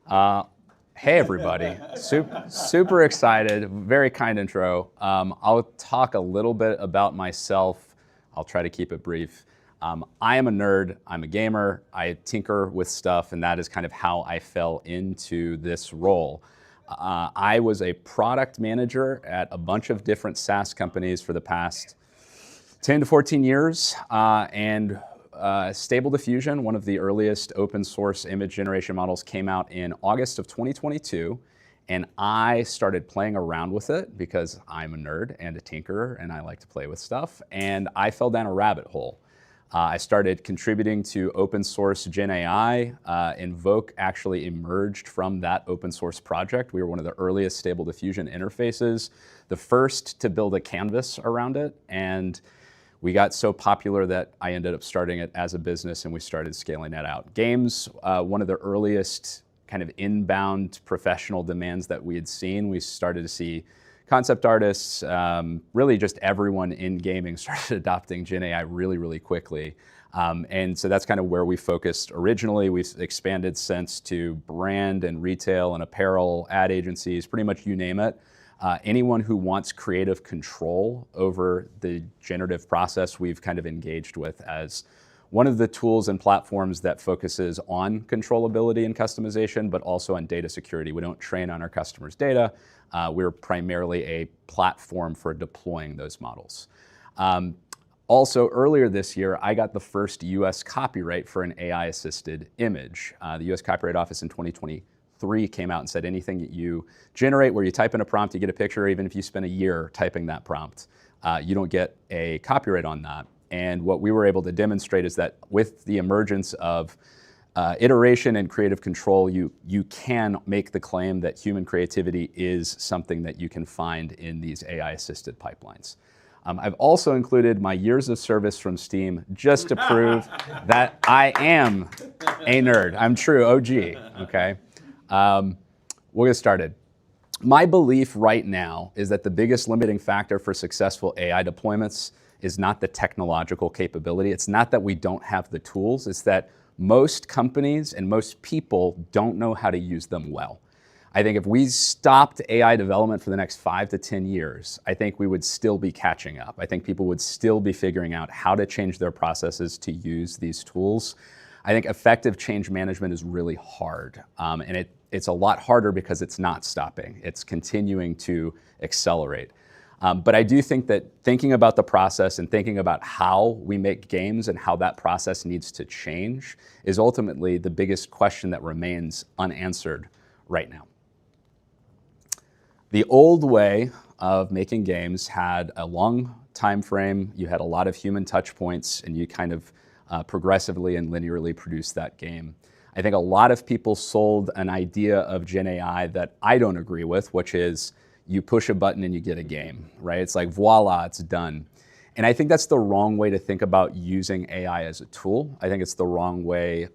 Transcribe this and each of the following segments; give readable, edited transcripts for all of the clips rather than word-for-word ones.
Uh, hey everybody, super excited, very kind intro. I'll talk a little bit about myself. I'll try to keep it brief. I am a nerd, I'm a gamer, I tinker with stuff, and that is kind of how I fell into this role. I was a product manager at a bunch of different SaaS companies for the past 10 to 14 years, and Stable Diffusion, one of the earliest open source image generation models, came out in August of 2022, and I started playing around with it because I'm a nerd and a tinkerer and I like to play with stuff, and I fell down a rabbit hole. I started contributing to open source Gen AI. Invoke actually emerged from that open source project. We were one of the earliest Stable Diffusion interfaces, the first to build a canvas around it, and we got so popular that I ended up starting it as a business and we started scaling that out. Games, one of the earliest kind of inbound professional demands that we had seen. We started to see concept artists, really just everyone in gaming started adopting Gen AI really quickly. And so that's kind of where we focused originally. We've expanded since to brand and retail and apparel, ad agencies, pretty much you name it. Anyone who wants creative control over the generative process, we've kind of engaged with as one of the tools and platforms that focuses on controllability and customization, but also on data security. We don't train on our customers' data. We're primarily a platform for deploying those models. Also, earlier this year, I got the first US copyright for an AI-assisted image. The US Copyright Office in 2023 came out and said anything that you generate where you type in a prompt, you get a picture, even if you spend a year typing that prompt, you don't get a copyright on that. And what we were able to demonstrate is that with the emergence of iteration and creative control, you can make the claim that human creativity is something that you can find in these AI-assisted pipelines. I've also included my years of service from Steam just to prove that I am a nerd. I'm true OG, okay? We'll get started. My belief right now is that the biggest limiting factor for successful AI deployments is not the technological capability. It's not that we don't have the tools, it's that most companies and most people don't know how to use them well. I think if we stopped AI development for the next 5 to 10 years, I think we would still be catching up. I think people would still be figuring out how to change their processes to use these tools. I think effective change management is really hard, and it's a lot harder because it's not stopping. It's continuing to accelerate. But I do think that thinking about the process and thinking about how we make games and how that process needs to change is ultimately the biggest question that remains unanswered right now. The old way of making games had a long time frame. You had a lot of human touch points, and you kind of progressively and linearly produced that game. I think a lot of people sold an idea of Gen AI that I don't agree with, which is you push a button and you get a game, right? It's like, voila, it's done. And I think that's the wrong way to think about using AI as a tool. I think it's the wrong way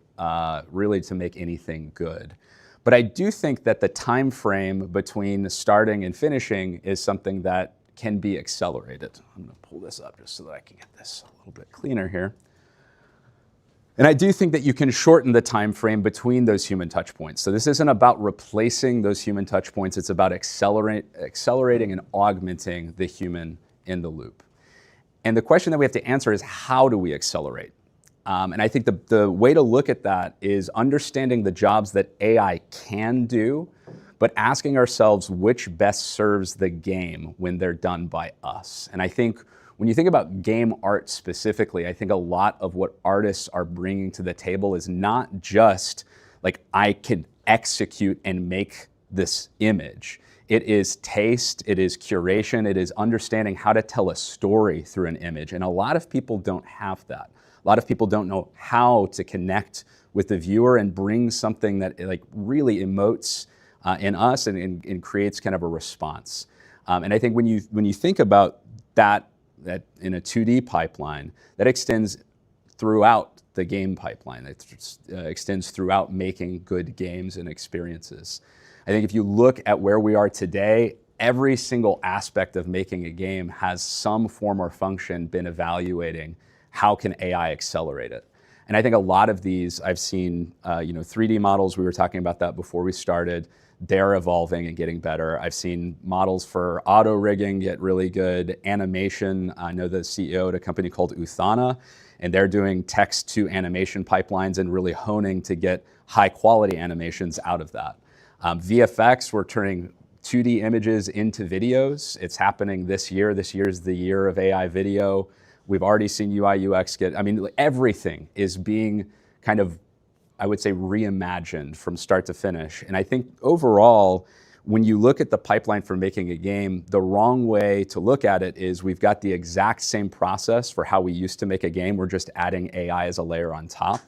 really to make anything good. But I do think that the time frame between starting and finishing is something that can be accelerated. I'm gonna pull this up just so that I can get this a little bit cleaner here. And I do think that you can shorten the time frame between those human touch points. So this isn't about replacing those human touch points, it's about accelerating and augmenting the human in the loop. And the question that we have to answer is, how do we accelerate? And I think the way to look at that is understanding the jobs that AI can do, but asking ourselves which best serves the game when they're done by us. And I think when you think about game art specifically, I think a lot of what artists are bringing to the table is not just like, I can execute and make this image. It is taste, it is curation, it is understanding how to tell a story through an image. And a lot of people don't have that. A lot of people don't know how to connect with the viewer and bring something that like really emotes in us and creates kind of a response. And I think when you think about that in a 2D pipeline, that extends throughout the game pipeline. It extends throughout making good games and experiences. I think if you look at where we are today, every single aspect of making a game has some form or function been evaluating how can AI accelerate it. And I think a lot of these I've seen, 3D models, we were talking about that before we started, they're evolving and getting better. I've seen models for auto rigging get really good. Animation, I know the CEO at a company called Uthana, and they're doing text to animation pipelines and really honing to get high quality animations out of that. VFX, we're turning 2D images into videos. It's happening this year. This year is the year of AI video. We've already seen UI UX everything is being kind of, I would say, reimagined from start to finish. And I think overall, when you look at the pipeline for making a game, the wrong way to look at it is we've got the exact same process for how we used to make a game. We're just adding AI as a layer on top.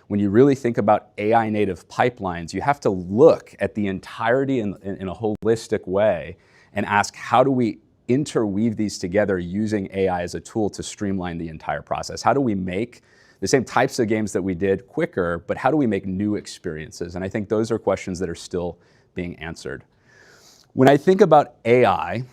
When you really think about AI native pipelines, you have to look at the entirety in a holistic way and ask, how do we interweave these together using AI as a tool to streamline the entire process? How do we make the same types of games that we did quicker, but how do we make new experiences? And I think those are questions that are still being answered. When I think about AI,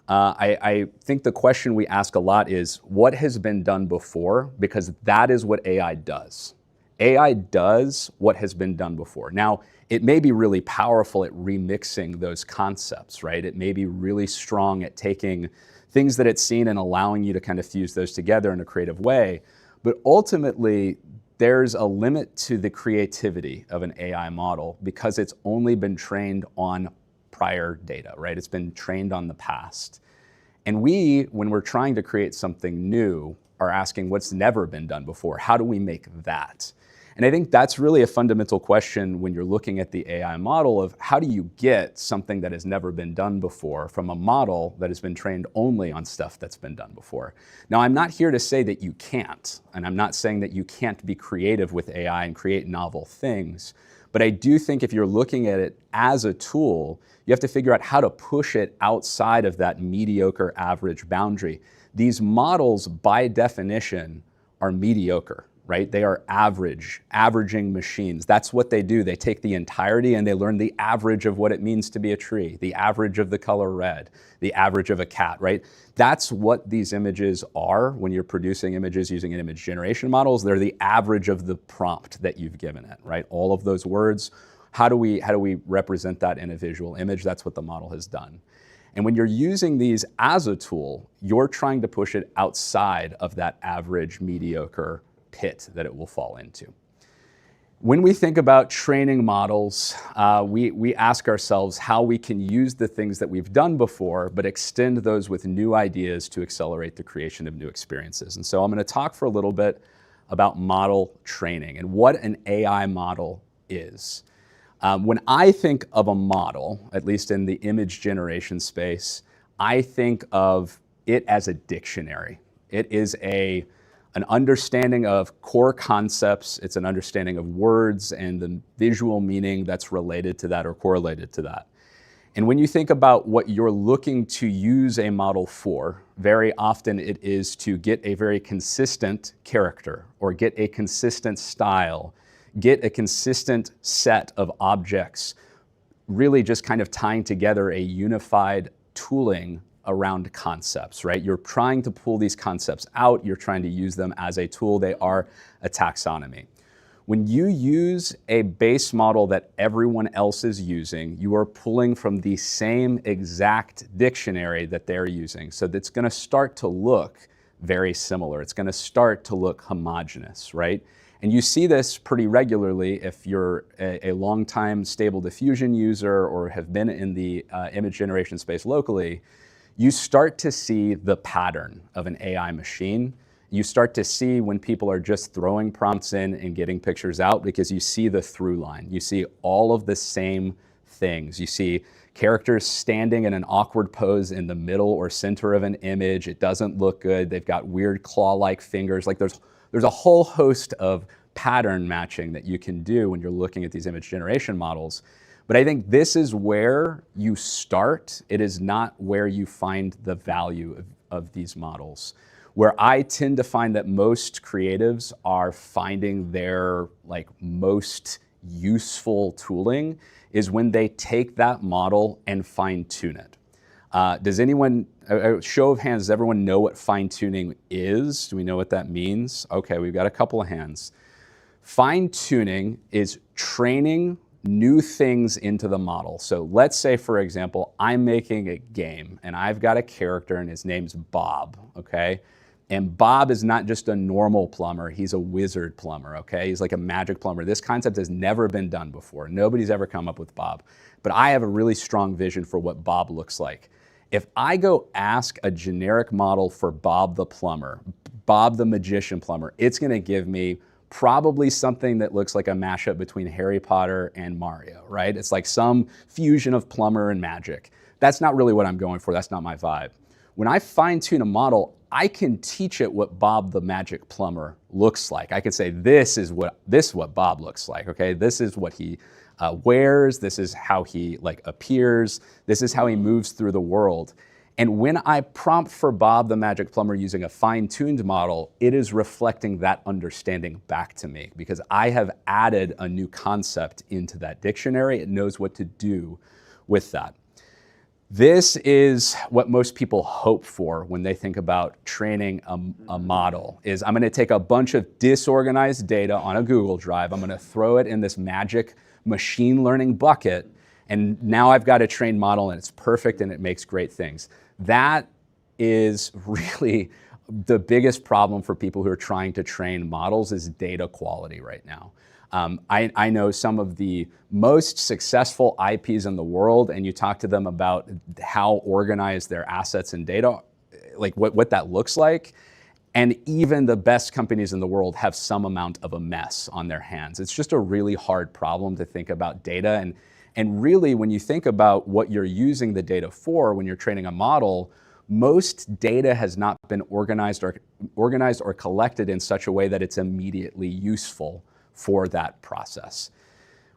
I think the question we ask a lot is, what has been done before? Because that is what AI does. AI does what has been done before. Now, it may be really powerful at remixing those concepts, right? It may be really strong at taking things that it's seen and allowing you to kind of fuse those together in a creative way. But ultimately, there's a limit to the creativity of an AI model because it's only been trained on prior data, right? It's been trained on the past. And we, when we're trying to create something new, are asking what's never been done before. How do we make that? And I think that's really a fundamental question when you're looking at the AI model of how do you get something that has never been done before from a model that has been trained only on stuff that's been done before. Now, I'm not here to say that you can't, and I'm not saying that you can't be creative with AI and create novel things, but I do think if you're looking at it as a tool, you have to figure out how to push it outside of that mediocre average boundary. These models, by definition, are mediocre, right? They are averaging machines. That's what they do. They take the entirety and they learn the average of what it means to be a tree, the average of the color red, the average of a cat, right? That's what these images are when you're producing images using image generation models. They're the average of the prompt that you've given it, right? All of those words, how do we represent that in a visual image? That's what the model has done. And when you're using these as a tool, you're trying to push it outside of that average mediocre pit that it will fall into. When we think about training models, we ask ourselves how we can use the things that we've done before, but extend those with new ideas to accelerate the creation of new experiences. And so I'm going to talk for a little bit about model training and what an AI model is. When I think of a model, at least in the image generation space, I think of it as a dictionary. It is an understanding of core concepts. It's an understanding of words and the visual meaning that's related to that or correlated to that. And when you think about what you're looking to use a model for, very often it is to get a very consistent character or get a consistent style, get a consistent set of objects, really just kind of tying together a unified tooling around concepts, right? You're trying to pull these concepts out, you're trying to use them as a tool. They are a taxonomy. When you use a base model that everyone else is using, you are pulling from the same exact dictionary that they're using. So that's going to start to look very similar. It's going to start to look homogeneous, right? And you see this pretty regularly if you're a long-time Stable Diffusion user or have been in the image generation space locally. You start to see the pattern of an AI machine. You start to see when people are just throwing prompts in and getting pictures out because you see the through line. You see all of the same things. You see characters standing in an awkward pose in the middle or center of an image. It doesn't look good. They've got weird claw-like fingers. Like there's a whole host of pattern matching that you can do when you're looking at these image generation models. But I think this is where you start. It is not where you find the value of these models. Where I tend to find that most creatives are finding their most useful tooling is when they take that model and fine tune it. Does anyone, a show of hands, does everyone know what fine tuning is? Do we know what that means? Okay, we've got a couple of hands. Fine tuning is training new things into the model. So let's say, for example, I'm making a game and I've got a character and his name's Bob, okay? And Bob is not just a normal plumber, he's a wizard plumber, okay? He's like a magic plumber. This concept has never been done before. Nobody's ever come up with Bob. But I have a really strong vision for what Bob looks like. If I go ask a generic model for Bob the plumber, Bob the magician plumber, it's gonna give me probably something that looks like a mashup between Harry Potter and Mario, right? It's like some fusion of plumber and magic. That's not really what I'm going for, that's not my vibe. When I fine tune a model, I can teach it what Bob the magic plumber looks like. I can say, this is what Bob looks like, okay? This is what he wears, this is how he appears, this is how he moves through the world. And when I prompt for Bob the magic plumber using a fine-tuned model, it is reflecting that understanding back to me because I have added a new concept into that dictionary. It knows what to do with that. This is what most people hope for when they think about training a model, is I'm gonna take a bunch of disorganized data on a Google Drive, I'm gonna throw it in this magic machine learning bucket, and now I've got a trained model and it's perfect and it makes great things. That is really the biggest problem for people who are trying to train models is data quality right now. I know some of the most successful IPs in the world, and you talk to them about how organized their assets and data, like what that looks like, and even the best companies in the world have some amount of a mess on their hands. It's just a really hard problem to think about data. And really, when you think about what you're using the data for when you're training a model, most data has not been organized or collected in such a way that it's immediately useful for that process.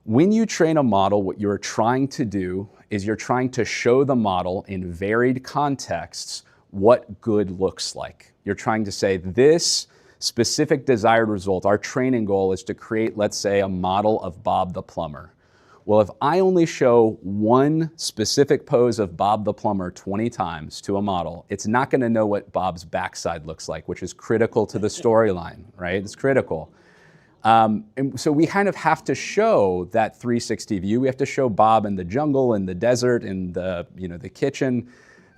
When you train a model, what you're trying to do is you're trying to show the model in varied contexts what good looks like. You're trying to say this specific desired result, our training goal is to create, let's say, a model of Bob the plumber. Well, if I only show one specific pose of Bob the plumber 20 times to a model, it's not gonna know what Bob's backside looks like, which is critical to the storyline, right? It's critical. And so we kind of have to show that 360 view. We have to show Bob in the jungle, in the desert, in the kitchen,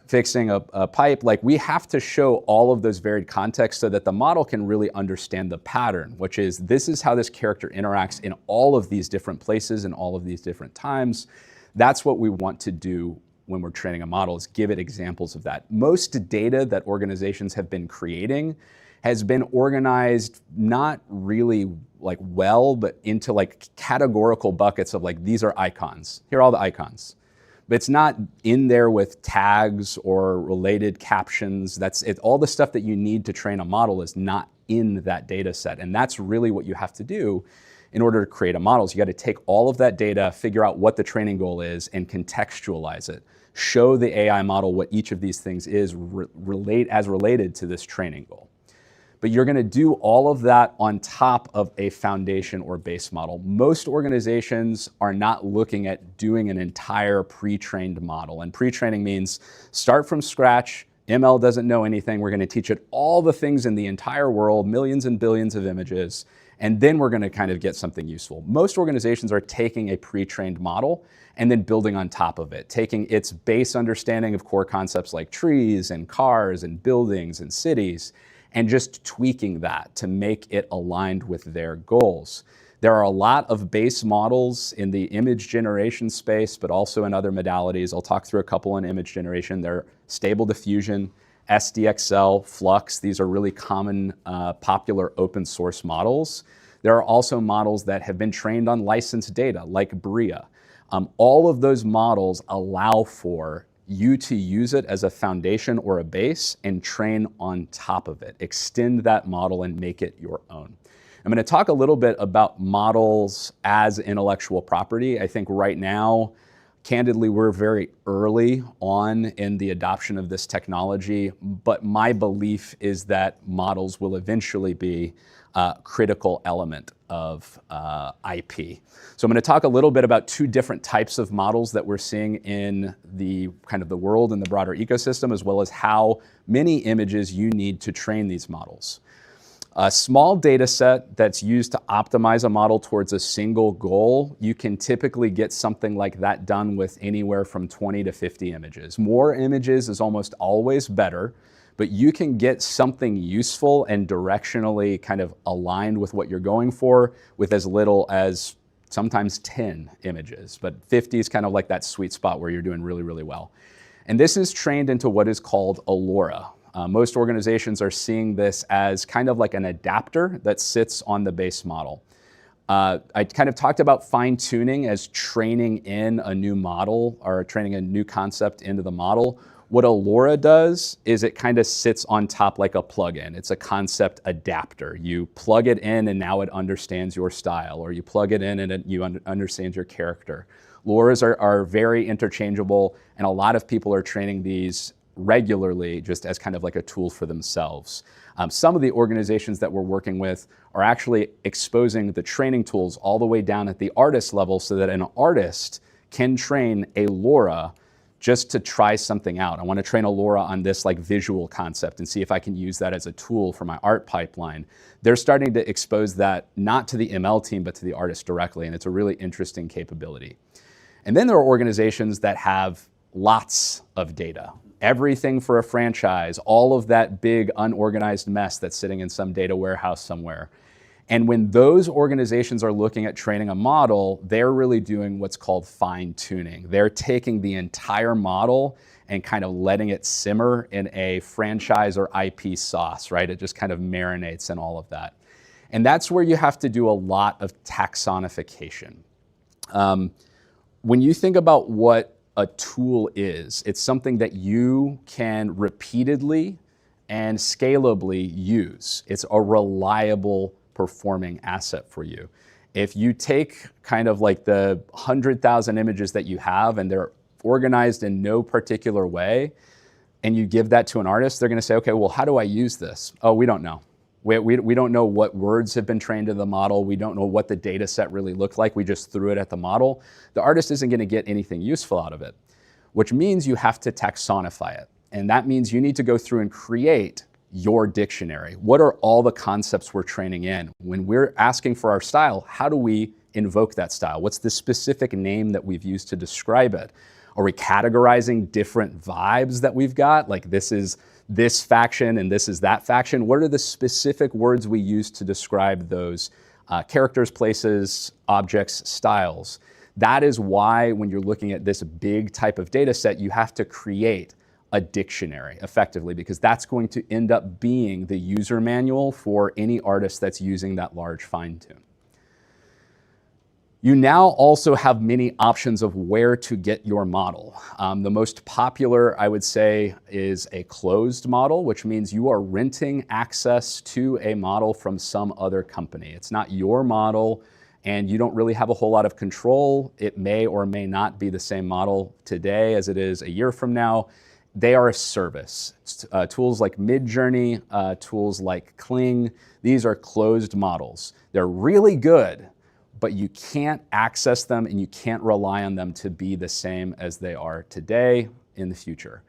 fixing a pipe. Like, we have to show all of those varied contexts so that the model can really understand the pattern, which is this is how this character interacts in all of these different places and all of these different times. That's what we want to do when we're training a model, is give it examples of that. Most data that organizations have been creating has been organized not really well, but into categorical buckets of these are icons. Here are all the icons. But it's not in there with tags or related captions. That's it. All the stuff that you need to train a model is not in that data set. And that's really what you have to do in order to create a model. Is you got to take all of that data, figure out what the training goal is, and contextualize it. Show the AI model what each of these things is related to this training goal. But you're gonna do all of that on top of a foundation or base model. Most organizations are not looking at doing an entire pre-trained model. And pre-training means start from scratch, ML doesn't know anything, we're gonna teach it all the things in the entire world, millions and billions of images, and then we're gonna kind of get something useful. Most organizations are taking a pre-trained model and then building on top of it, taking its base understanding of core concepts like trees and cars and buildings and cities, and just tweaking that to make it aligned with their goals. There are a lot of base models in the image generation space, but also in other modalities. I'll talk through a couple in image generation. They're Stable Diffusion, SDXL, Flux. These are really common, popular open source models. There are also models that have been trained on licensed data, like Bria. All of those models allow for you to use it as a foundation or a base and train on top of it. Extend that model and make it your own. I'm gonna talk a little bit about models as intellectual property. I think right now, candidly, we're very early on in the adoption of this technology, but my belief is that models will eventually be a critical element of IP. So I'm going to talk a little bit about two different types of models that we're seeing in the kind of the world and the broader ecosystem, as well as how many images you need to train these models. A small data set that's used to optimize a model towards a single goal, you can typically get something like that done with anywhere from 20 to 50 images. More images is almost always better, but you can get something useful and directionally kind of aligned with what you're going for with as little as sometimes 10 images, but 50 is kind of like that sweet spot where you're doing really, really well. And this is trained into what is called a LoRa. Most organizations are seeing this as kind of like an adapter that sits on the base model. I kind of talked about fine-tuning as training in a new model or training a new concept into the model. What a LoRa does is it kind of sits on top like a plugin. It's a concept adapter. You plug it in and now it understands your style, or you plug it in and you understands your character. LoRa's are very interchangeable, and a lot of people are training these regularly just as kind of like a tool for themselves. Some of the organizations that we're working with are actually exposing the training tools all the way down at the artist level so that an artist can train a LoRa just to try something out. I want to train a LoRa on this like visual concept and see if I can use that as a tool for my art pipeline. They're starting to expose that not to the ML team, but to the artist directly, and it's a really interesting capability. And then there are organizations that have lots of data. Everything for a franchise, all of that big unorganized mess that's sitting in some data warehouse somewhere. And when those organizations are looking at training a model, they're really doing what's called fine tuning. They're taking the entire model and kind of letting it simmer in a franchise or IP sauce, right? It just kind of marinates in all of that. And that's where you have to do a lot of taxonomification. When you think about what a tool is, it's something that you can repeatedly and scalably use. It's a reliable performing asset for you. If you take kind of like the 100,000 images that you have and they're organized in no particular way, and you give that to an artist, they're gonna say, okay, well, how do I use this? Oh, we don't know. We don't know what words have been trained in the model. We don't know what the data set really looked like. We just threw it at the model. The artist isn't going to get anything useful out of it, which means you have to taxonify it. And that means you need to go through and create your dictionary. What are all the concepts we're training in? When we're asking for our style, how do we invoke that style? What's the specific name that we've used to describe it? Are we categorizing different vibes that we've got? Like this is this faction and this is that faction. What are the specific words we use to describe those characters, places, objects, styles? That is why when you're looking at this big type of data set, you have to create a dictionary effectively, because that's going to end up being the user manual for any artist that's using that large fine tune. You now also have many options of where to get your model. The most popular, I would say, is a closed model, which means you are renting access to a model from some other company. It's not your model, and you don't really have a whole lot of control. It may or may not be the same model today as it is a year from now. They are a service. Tools like Midjourney, tools like Kling, these are closed models. They're really good, but you can't access them and you can't rely on them to be the same as they are today in the future.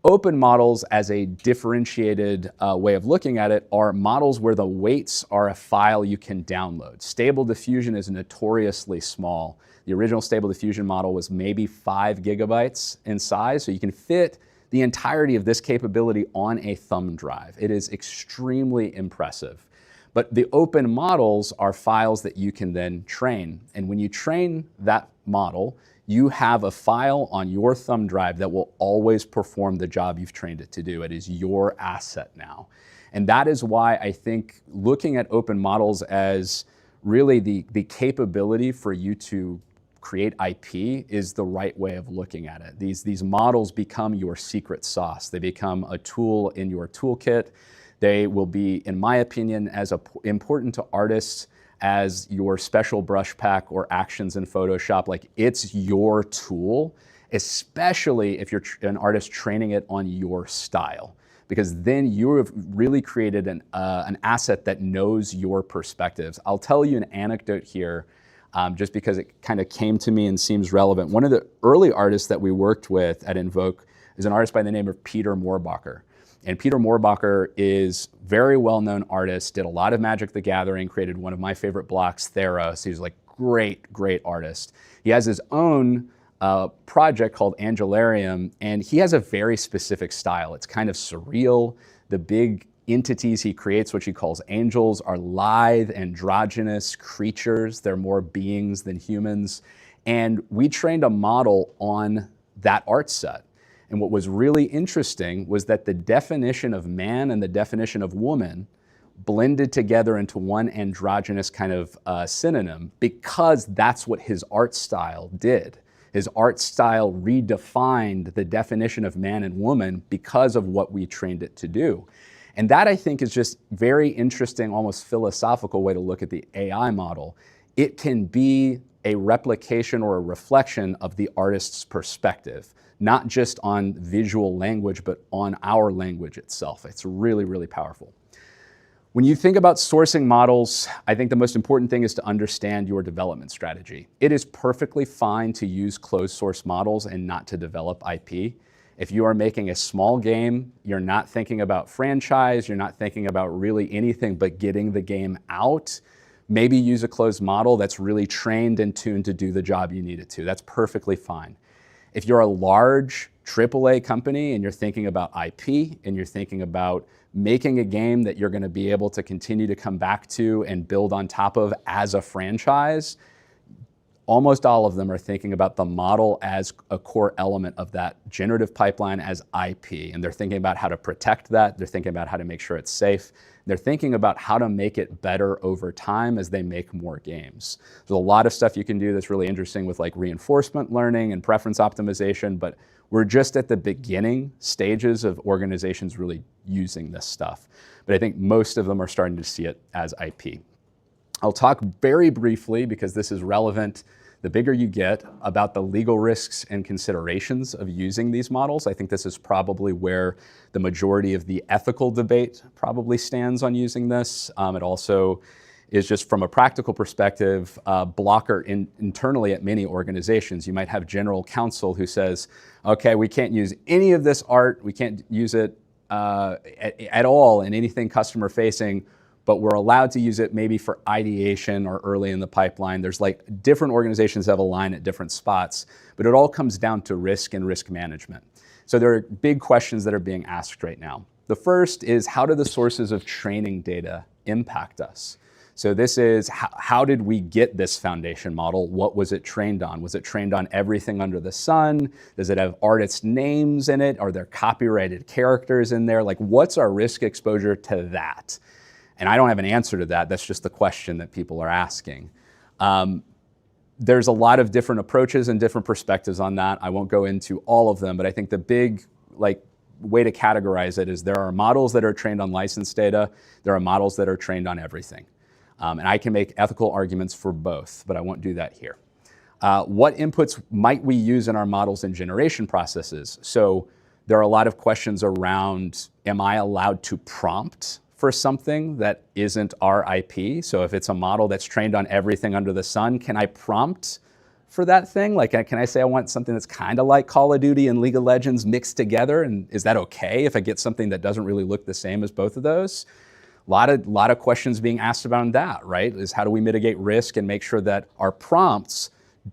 Open models, as a differentiated way of looking at it, are models where the weights are a file you can download. Stable Diffusion is notoriously small. The original Stable Diffusion model was maybe 5 gigabytes in size, so you can fit the entirety of this capability on a thumb drive. It is extremely impressive. But the open models are files that you can then train. And when you train that model, you have a file on your thumb drive that will always perform the job you've trained it to do. It is your asset now. And that is why I think looking at open models as really the capability for you to create IP is the right way of looking at it. These models become your secret sauce. They become a tool in your toolkit. They will be, in my opinion, as important to artists as your special brush pack or actions in Photoshop. Like, it's your tool, especially if you're an artist training it on your style, because then you have really created an asset that knows your perspectives. I'll tell you an anecdote here, just because it kind of came to me and seems relevant. One of the early artists that we worked with at Invoke is an artist by the name of Peter Moorbacher. And Peter Moorbacher is very well-known artist, did a lot of Magic the Gathering, created one of my favorite blocks, Theros. He's like great artist. He has his own project called Angelarium, and he has a very specific style. It's kind of surreal. The big entities he creates, which he calls angels, are lithe, androgynous creatures. They're more beings than humans. And we trained a model on that art set. And what was really interesting was that the definition of man and the definition of woman blended together into one androgynous kind of synonym, because that's what his art style did. His art style redefined the definition of man and woman because of what we trained it to do. And that, I think, is just very interesting, almost philosophical way to look at the AI model. It can be a replication or a reflection of the artist's perspective, not just on visual language, but on our language itself. It's really powerful. When you think about sourcing models, I think the most important thing is to understand your development strategy. It is perfectly fine to use closed source models and not to develop IP. If you are making a small game, you're not thinking about franchise, you're not thinking about really anything but getting the game out, maybe use a closed model that's really trained and tuned to do the job you need it to. That's perfectly fine. If you're a large AAA company and you're thinking about IP and you're thinking about making a game that you're going to be able to continue to come back to and build on top of as a franchise, almost all of them are thinking about the model as a core element of that generative pipeline as IP. And they're thinking about how to protect that. They're thinking about how to make sure it's safe. They're thinking about how to make it better over time as they make more games. There's a lot of stuff you can do that's really interesting with like reinforcement learning and preference optimization, but we're just at the beginning stages of organizations really using this stuff. But I think most of them are starting to see it as IP. I'll talk very briefly, because this is relevant the bigger you get, about the legal risks and considerations of using these models. I think this is probably where the majority of the ethical debate probably stands on using this. It also is, just from a practical perspective, a blocker internally at many organizations. You might have general counsel who says, okay, we can't use any of this art, we can't use it at all in anything customer facing, but we're allowed to use it maybe for ideation or early in the pipeline. There's like different organizations have a line at different spots, but it all comes down to risk and risk management. So there are big questions that are being asked right now. The first is, how do the sources of training data impact us? So this is, how did we get this foundation model? What was it trained on? Was it trained on everything under the sun? Does it have artists' names in it? Are there copyrighted characters in there? Like, what's our risk exposure to that? And I don't have an answer to that. That's just the question that people are asking. There's a lot of different approaches and different perspectives on that. I won't go into all of them, but I think the big way to categorize it is there are models that are trained on licensed data. There are models that are trained on everything. And I can make ethical arguments for both, but I won't do that here. What inputs might we use in our models and generation processes? So there are a lot of questions around, am I allowed to prompt for something that isn't our IP? So if it's a model that's trained on everything under the sun, can I prompt for that thing? Like, can I say I want something that's kind of like Call of Duty and League of Legends mixed together? And is that okay if I get something that doesn't really look the same as both of those? A lot of questions being asked about that, right? Is how do we mitigate risk and make sure that our prompts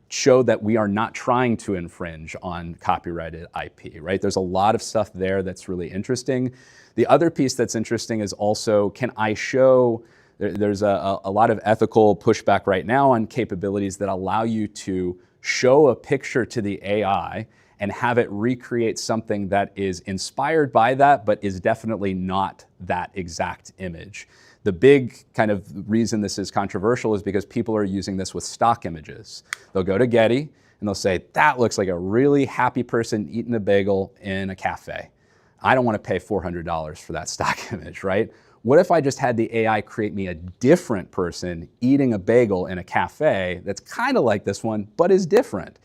show that we are not trying to infringe on copyrighted IP, right? There's a lot of stuff there that's really interesting. The other piece that's interesting is also, can I show, there's a lot of ethical pushback right now on capabilities that allow you to show a picture to the AI and have it recreate something that is inspired by that, but is definitely not that exact image. The big kind of reason this is controversial is because people are using this with stock images. They'll go to Getty and they'll say, that looks like a really happy person eating a bagel in a cafe. I don't want to pay $400 for that stock image, right? What if I just had the AI create me a different person eating a bagel in a cafe that's kind of like this one, but is different?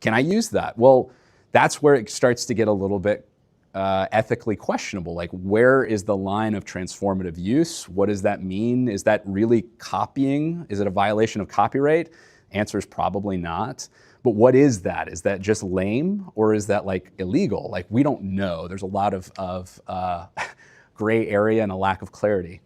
Can I use that? Well, that's where it starts to get a little bit ethically questionable. Like, where is the line of transformative use? What does that mean? Is that really copying? Is it a violation of copyright? Answer is probably not. But what is that? Is that just lame, or is that like illegal? Like, we don't know. There's a lot of gray area and a lack of clarity.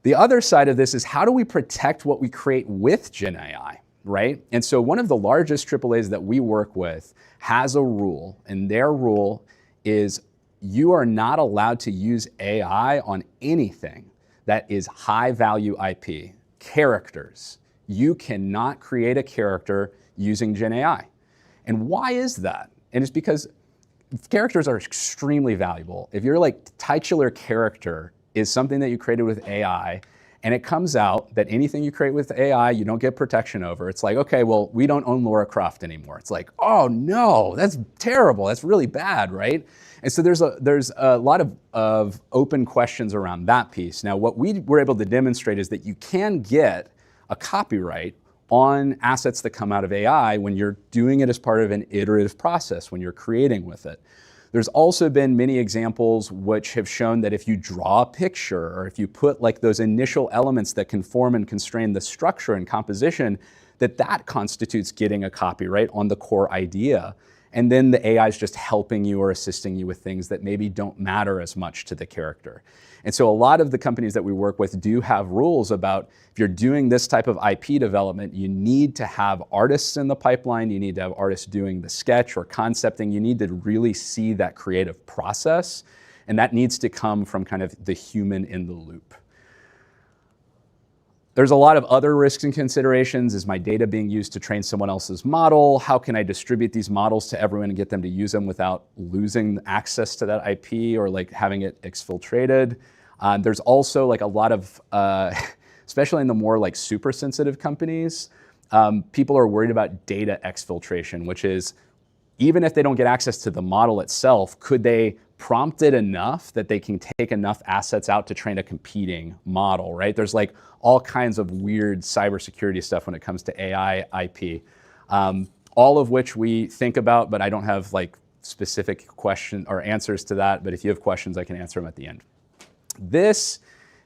The other side of this is, how do we protect what we create with Gen AI, right? And so one of the largest AAAs that we work with has a rule, and their rule is you are not allowed to use AI on anything that is high value IP. Characters. You cannot create a character using Gen AI. And why is that? And it's because characters are extremely valuable. If your like titular character is something that you created with AI, and it comes out that anything you create with AI, you don't get protection over. It's like, okay, well, we don't own Laura Croft anymore. It's like, oh no, that's terrible. That's really bad, right? And so there's a lot of open questions around that piece. Now, what we were able to demonstrate is that you can get a copyright on assets that come out of AI when you're doing it as part of an iterative process, when you're creating with it. There's also been many examples which have shown that if you draw a picture, or if you put like those initial elements that conform and constrain the structure and composition, that constitutes getting a copyright on the core idea. And then the AI is just helping you or assisting you with things that maybe don't matter as much to the character. And so a lot of the companies that we work with do have rules about, if you're doing this type of IP development, you need to have artists in the pipeline, you need to have artists doing the sketch or concepting, you need to really see that creative process, and that needs to come from kind of the human in the loop. There's a lot of other risks and considerations. Is my data being used to train someone else's model? How can I distribute these models to everyone and get them to use them without losing access to that IP or like having it exfiltrated? There's also like a lot of, especially in the more like super sensitive companies, people are worried about data exfiltration, which is, even if they don't get access to the model itself, could they prompt it enough that they can take enough assets out to train a competing model, right? There's like all kinds of weird cybersecurity stuff when it comes to AI IP, all of which we think about, but I don't have like specific questions or answers to that. But if you have questions, I can answer them at the end. This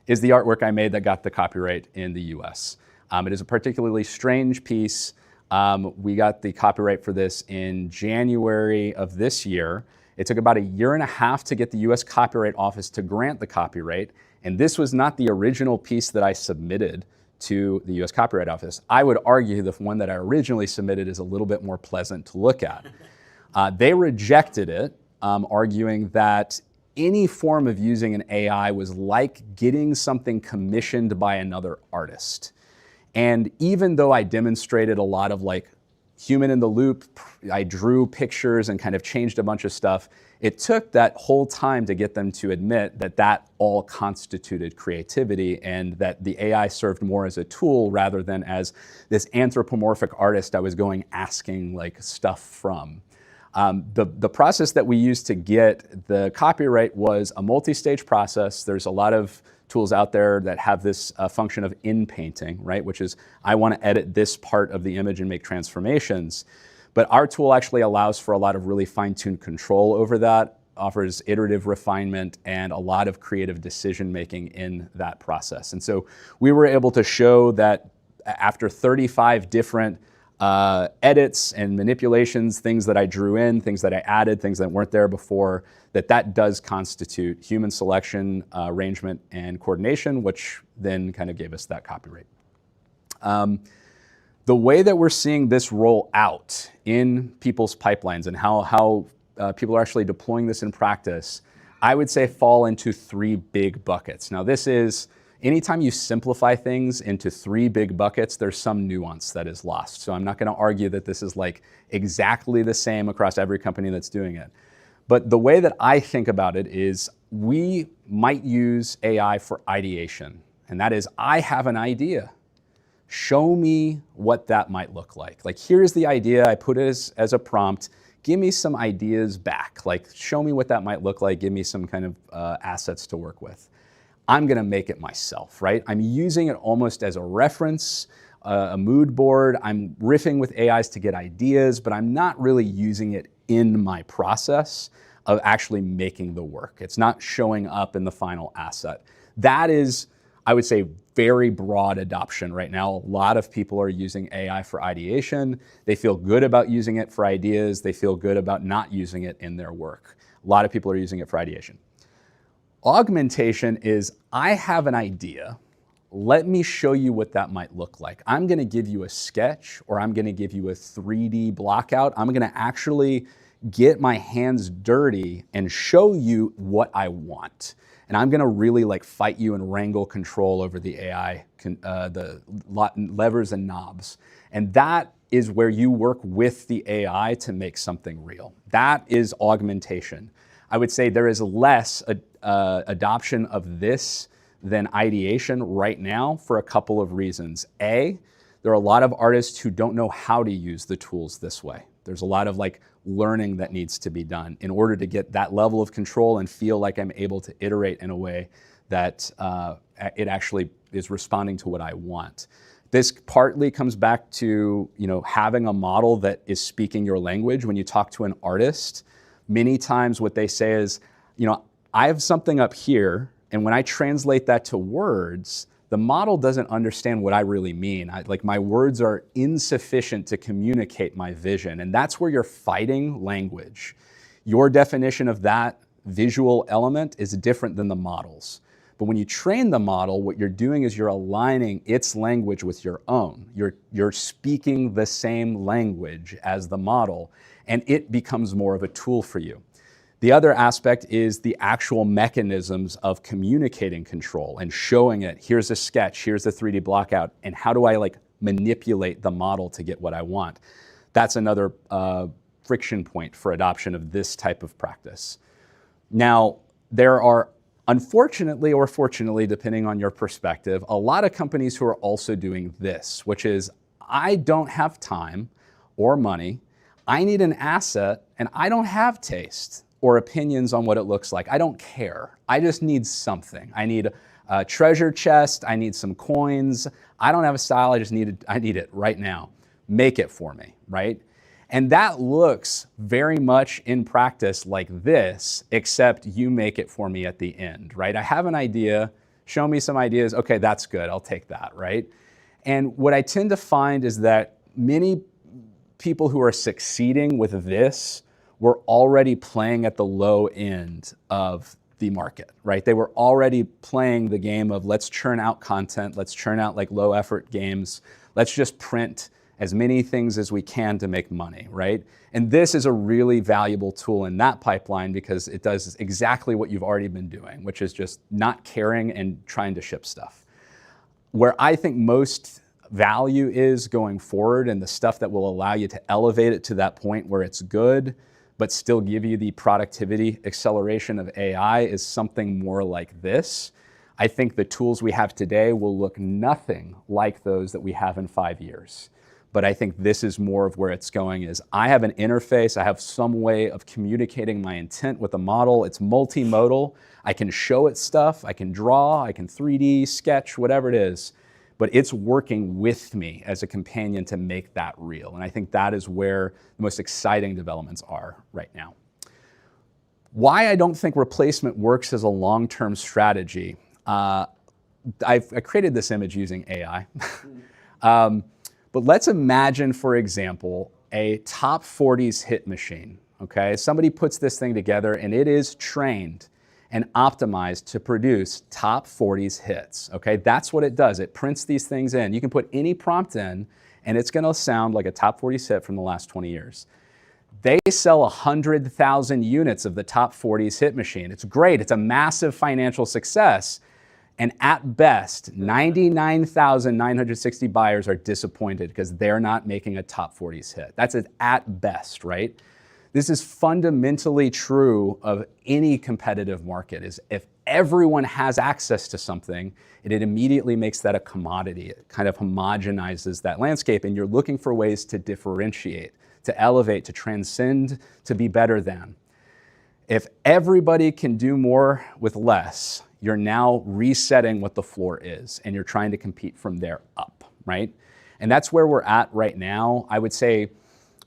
is the artwork I made that got the copyright in the US. It is a particularly strange piece. We got the copyright for this in January of this year. It took about 1.5 years to get the US Copyright Office to grant the copyright. And this was not the original piece that I submitted to the US Copyright Office. I would argue the one that I originally submitted is a little bit more pleasant to look at. They rejected it, arguing that any form of using an AI was like getting something commissioned by another artist. And even though I demonstrated a lot of like human in the loop, I drew pictures and kind of changed a bunch of stuff, it took that whole time to get them to admit that that all constituted creativity and that the AI served more as a tool rather than as this anthropomorphic artist I was going asking like stuff from. The process that we used to get the copyright was a multi-stage process. There's a lot of tools out there that have this function of in-painting, right? Which is, I want to edit this part of the image and make transformations. But our tool actually allows for a lot of really fine-tuned control over that, offers iterative refinement and a lot of creative decision-making in that process. And so we were able to show that after 35 different edits and manipulations, things that I drew in, things that I added, things that weren't there before, that does constitute human selection, arrangement, and coordination, which then kind of gave us that copyright. The way that we're seeing this roll out in people's pipelines and how people are actually deploying this in practice, I would say fall into 3 big buckets. Now this is, anytime you simplify things into 3 big buckets, there's some nuance that is lost. So I'm not going to argue that this is like exactly the same across every company that's doing it. But the way that I think about it is, we might use AI for ideation. And that is, I have an idea. Show me what that might look like. Like, here's the idea, I put it as a prompt. Give me some ideas back. Like, show me what that might look like. Give me some kind of assets to work with. I'm gonna make it myself, right? I'm using it almost as a reference, a mood board. I'm riffing with AIs to get ideas, but I'm not really using it in my process of actually making the work. It's not showing up in the final asset. That is, I would say, very broad adoption right now. A lot of people are using AI for ideation. They feel good about using it for ideas. They feel good about not using it in their work. A lot of people are using it for ideation. Augmentation is, I have an idea. Let me show you what that might look like. I'm going to give you a sketch, or I'm going to give you a 3D blockout. I'm going to actually get my hands dirty and show you what I want. And I'm going to really like fight you and wrangle control over the AI, the levers and knobs. And that is where you work with the AI to make something real. That is augmentation. I would say there is less adoption of this than ideation right now for a couple of reasons. A, there are a lot of artists who don't know how to use the tools this way. There's a lot of like learning that needs to be done in order to get that level of control and feel like I'm able to iterate in a way that it actually is responding to what I want. This partly comes back to, having a model that is speaking your language. When you talk to an artist, many times what they say is, I have something up here, and when I translate that to words, the model doesn't understand what I really mean. My words are insufficient to communicate my vision, and that's where you're fighting language. Your definition of that visual element is different than the model's. But when you train the model, what you're doing is you're aligning its language with your own. You're speaking the same language as the model, and it becomes more of a tool for you. The other aspect is the actual mechanisms of communicating control and showing it. Here's a sketch, here's a 3D blockout, and how do I manipulate the model to get what I want? That's another friction point for adoption of this type of practice. Now, there are, unfortunately or fortunately, depending on your perspective, a lot of companies who are also doing this, which is, I don't have time or money, I need an asset, and I don't have taste or opinions on what it looks like. I don't care. I just need something. I need a treasure chest. I need some coins. I don't have a style. I need it right now. Make it for me, right? And that looks very much in practice like this, except you make it for me at the end, right? I have an idea. Show me some ideas. Okay, that's good. I'll take that, right? And what I tend to find is that many people who are succeeding with this were already playing at the low end of the market, right? They were already playing the game of let's churn out content, let's churn out low effort games, let's just print as many things as we can to make money, right? And this is a really valuable tool in that pipeline because it does exactly what you've already been doing, which is just not caring and trying to ship stuff. Where I think most value is going forward and the stuff that will allow you to elevate it to that point where it's good, but still give you the productivity acceleration of AI is something more like this. I think the tools we have today will look nothing like those that we have in 5 years. But I think this is more of where it's going is I have an interface, I have some way of communicating my intent with a model. It's multimodal. I can show it stuff, I can draw, I can 3D, sketch, whatever it is. But it's working with me as a companion to make that real. And I think that is where the most exciting developments are right now. Why I don't think replacement works as a long-term strategy. I created this image using AI. But let's imagine, for example, a top 40s hit machine, okay? Somebody puts this thing together and it is trained and optimized to produce top 40s hits, okay? That's what it does. It prints these things in. You can put any prompt in and it's gonna sound like a top 40s hit from the last 20 years. They sell 100,000 units of the top 40s hit machine. It's great, it's a massive financial success. And at best, 99,960 buyers are disappointed because they're not making a top 40s hit. That's at best, right? This is fundamentally true of any competitive market, is if everyone has access to something, it immediately makes that a commodity. It kind of homogenizes that landscape, and you're looking for ways to differentiate, to elevate, to transcend, to be better than. If everybody can do more with less, you're now resetting what the floor is, and you're trying to compete from there up, right? And that's where we're at right now. I would say,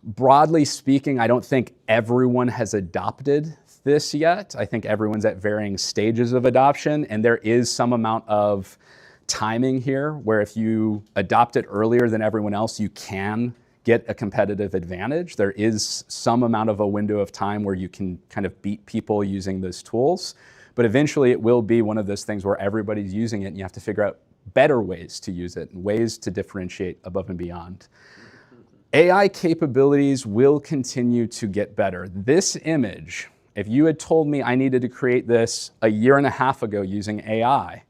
broadly speaking, I don't think everyone has adopted this yet. I think everyone's at varying stages of adoption, and there is some amount of timing here, where if you adopt it earlier than everyone else, you can get a competitive advantage. There is some amount of a window of time where you can kind of beat people using those tools, but eventually it will be one of those things where everybody's using it and you have to figure out better ways to use it and ways to differentiate above and beyond. AI capabilities will continue to get better. This image, if you had told me I needed to create this a year and a half ago using AI,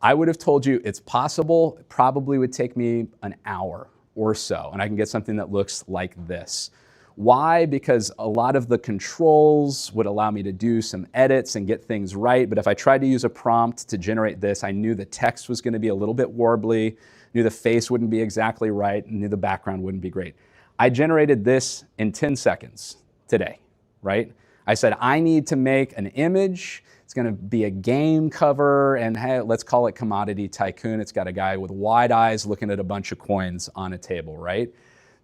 I would have told you it's possible. It probably would take me an hour or so, and I can get something that looks like this. Why? Because a lot of the controls would allow me to do some edits and get things right, but if I tried to use a prompt to generate this, I knew the text was gonna be a little bit warbly, knew the face wouldn't be exactly right, and knew the background wouldn't be great. I generated this in 10 seconds today, right? I said, I need to make an image. It's gonna be a game cover, and hey, let's call it Commodity Tycoon. It's got a guy with wide eyes looking at a bunch of coins on a table, right?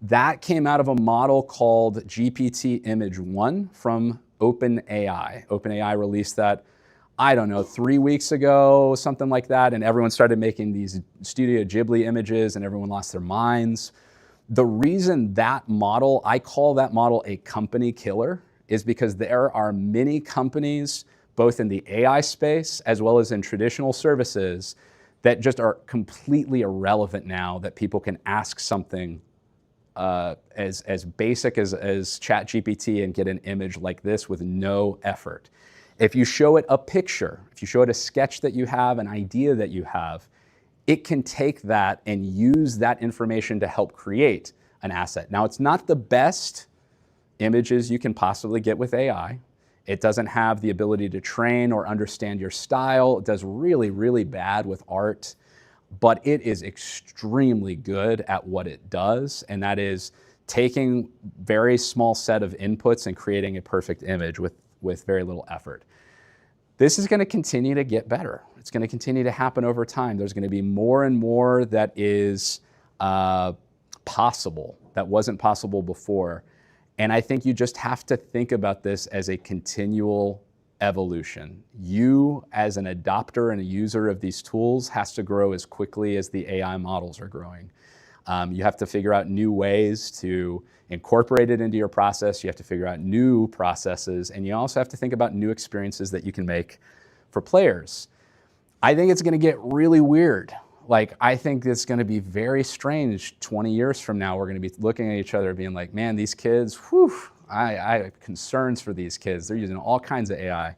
That came out of a model called GPT Image 1 from OpenAI. OpenAI released that, I don't know, 3 weeks ago, something like that, and everyone started making these Studio Ghibli images and everyone lost their minds. The reason that model, I call that model a company killer, is because there are many companies, both in the AI space as well as in traditional services, that just are completely irrelevant now, that people can ask something as basic as ChatGPT and get an image like this with no effort. If you show it a picture, if you show it a sketch that you have, an idea that you have, it can take that and use that information to help create an asset. Now, it's not the best images you can possibly get with AI. It doesn't have the ability to train or understand your style. It does really, really bad with art, but it is extremely good at what it does, and that is taking very small set of inputs and creating a perfect image with very little effort. This is gonna continue to get better. It's gonna continue to happen over time. There's gonna be more and more that is possible, that wasn't possible before. And I think you just have to think about this as a continual evolution. You, as an adopter and a user of these tools, has to grow as quickly as the AI models are growing. You have to figure out new ways to incorporate it into your process. You have to figure out new processes, and you also have to think about new experiences that you can make for players. I think it's gonna get really weird. Like, I think it's gonna be very strange 20 years from now. We're gonna be looking at each other being like, man, these kids, whew, I have concerns for these kids. They're using all kinds of AI.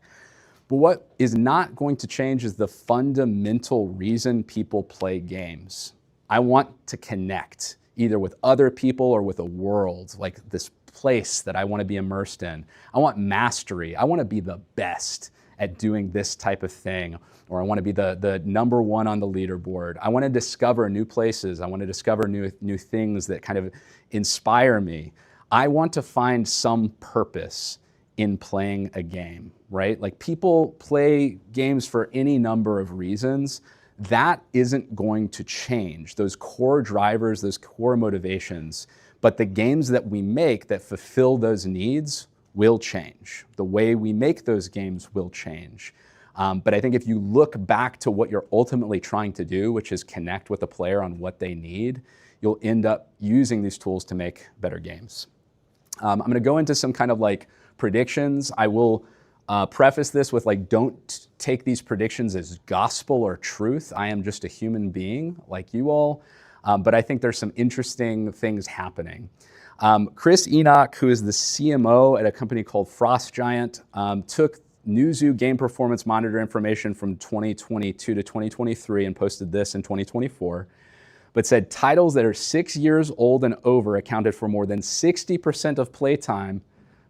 But what is not going to change is the fundamental reason people play games. I want to connect either with other people or with a world, like this place that I want to be immersed in. I want mastery. I want to be the best at doing this type of thing, or I want to be the number one on the leaderboard. I want to discover new places. I want to discover new things that kind of inspire me. I want to find some purpose in playing a game, right? Like, people play games for any number of reasons. That isn't going to change, those core drivers, those core motivations. But the games that we make that fulfill those needs will change. The way we make those games will change. But I think if you look back to what you're ultimately trying to do, which is connect with the player on what they need, you'll end up using these tools to make better games. I'm gonna go into some kind of like predictions. I will preface this with, like, don't take these predictions as gospel or truth. I am just a human being like you all, but I think there's some interesting things happening. Chris Enoch, who is the CMO at a company called Frost Giant, took Newzoo game performance monitor information from 2022 to 2023 and posted this in 2024, but said titles that are 6 years old and over accounted for more than 60% of playtime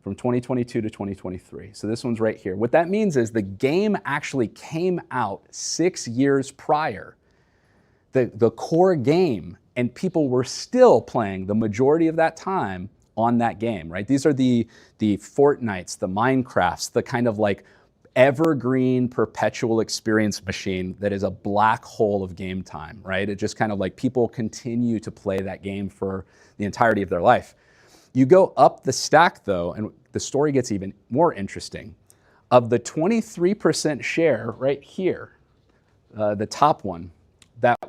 from 2022 to 2023. So this one's right here. What that means is the game actually came out 6 years prior, the core game, and people were still playing the majority of that time on that game, right? These are the Fortnites, the Minecrafts, the kind of like evergreen perpetual experience machine that is a black hole of game time, right? It just kind of like people continue to play that game for the entirety of their life. You go up the stack though, and the story gets even more interesting. Of the 23% share right here, the top one,